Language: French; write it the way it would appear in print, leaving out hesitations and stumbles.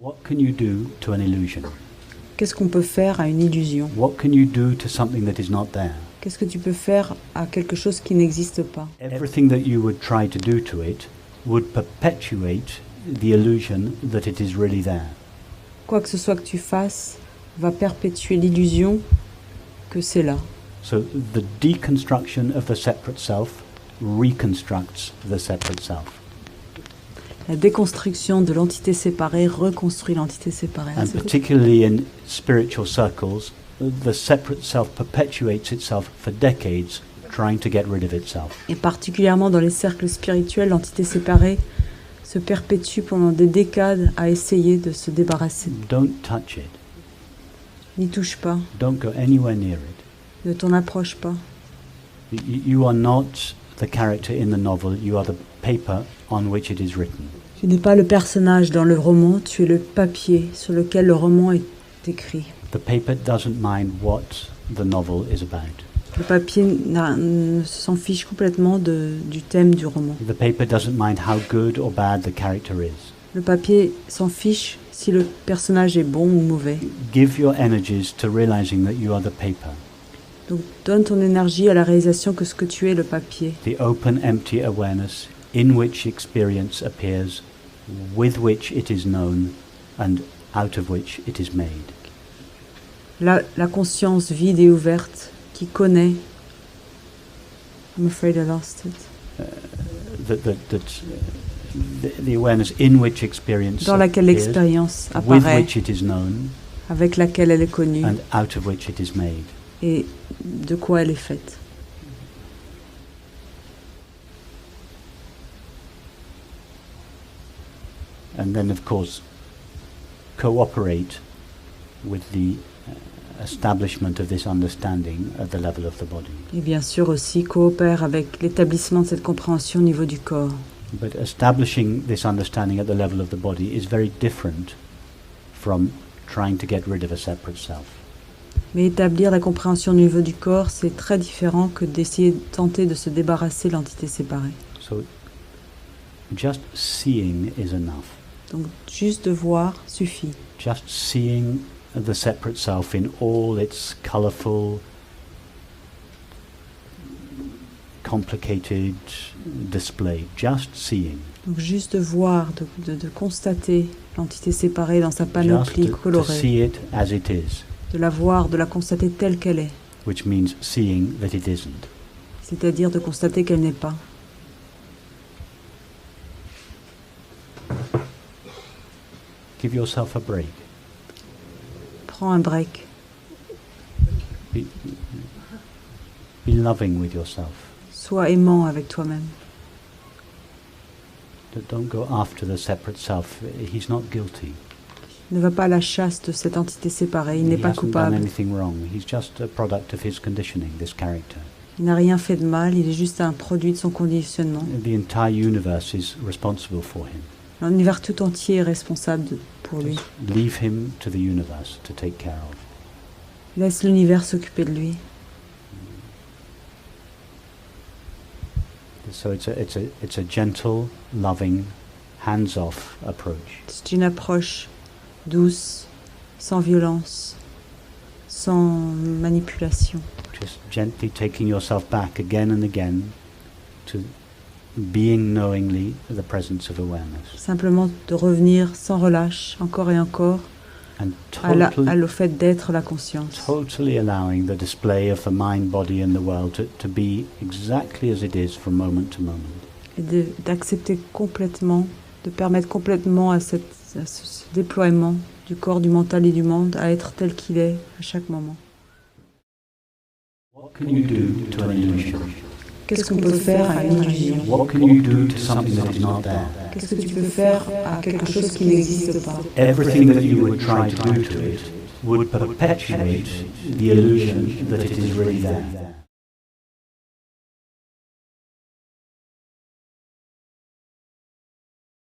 What can you do to an illusion? Qu'est-ce qu'on peut faire à une illusion? What can you do to something that is not there? Qu'est-ce que tu peux faire à quelque chose qui n'existe pas? Everything that you would try to do to it would perpetuate the illusion that it is really there. Quoi que ce soit que tu fasses va perpétuer l'illusion que c'est là. So the deconstruction of the separate self reconstructs the separate self. La déconstruction de l'entité séparée reconstruit l'entité séparée. And particularly in spiritual circles, the separate self perpetuates itself for decades, trying to get rid of itself. Et particulièrement dans les cercles spirituels, l'entité séparée se perpétue pendant des décades à essayer de se débarrasser. Don't touch it. N'y touche pas, Don't go anywhere near it. ne t'en approche pas. You are not the character in the novel, you are the paper on which it is written. Tu n'es pas le personnage dans le roman, tu es le papier sur lequel le roman est écrit. The paper doesn't mind what the novel is about. Le papier s'en fiche complètement du thème du roman. The paper doesn't mind how good or bad the character is. Le papier s'en fiche si le personnage est bon ou mauvais. Give your energies to realizing that you are the paper. Donc donne ton énergie à la réalisation que ce que tu es, le papier. The open, empty awareness in which experience appears, with which it is known, and out of which it is made. La conscience vide et ouverte qui connaît. I'm afraid I lost it. The awareness in which experience Dans laquelle appears, l'expérience with apparaît, which it is known, avec laquelle elle est connue and out of which it is made. et de quoi elle est faite. And then, of course, cooperate with the establishment of this understanding at the level of the body. Et bien sûr aussi coopère avec l'établissement de cette compréhension au niveau du corps. But establishing this understanding at the level of the body is very different from trying to get rid of a separate self. Mais établir la compréhension au niveau du corps, c'est très différent que d'essayer de tenter de se débarrasser de l'entité séparée. So just seeing is enough. Donc juste de voir suffit. Just seeing the separate self in all its colorful, complicated display. Just seeing. Donc juste de voir, de constater l'entité séparée dans sa Just panoplie to colorée. see it as it is, De la voir, de la constater telle qu'elle est. which means seeing that it isn't. C'est-à-dire de constater qu'elle n'est pas. Give yourself a break. Prends un break. Be loving with yourself. Sois aimant avec toi-même. Don't go after the separate self. He's not guilty. Ne va pas à la chasse de cette entité séparée. Il n'est He pas hasn't done coupable. anything wrong. He's just a product of his conditioning, this character. Il n'a rien fait de mal. Il est juste un produit de son conditionnement. The entire universe is responsible for him. L'univers tout entier est responsable pour lui. Just leave him to the universe to take care of. Laisse l'univers s'occuper de lui. So it's a gentle, loving, hands-off approach. C'est une approche douce, sans violence, sans manipulation. Just gently taking yourself back again and again to being knowingly the presence of awareness. Simplement de revenir sans relâche, encore et encore, And au fait d'être la conscience. totally allowing the display of the mind, body and the world to be exactly as it is from moment to moment. Et d'accepter complètement, de permettre complètement à ce déploiement du corps, du mental et du monde à être tel qu'il est à chaque moment. What can you do to an illusion? Qu'est-ce qu'on peut faire à une illusion? What can you do to something that is not there? Qu'est-ce que tu peux faire à quelque chose qui n'existe pas? Everything that you would try to do to it would perpetuate the illusion that it is really there.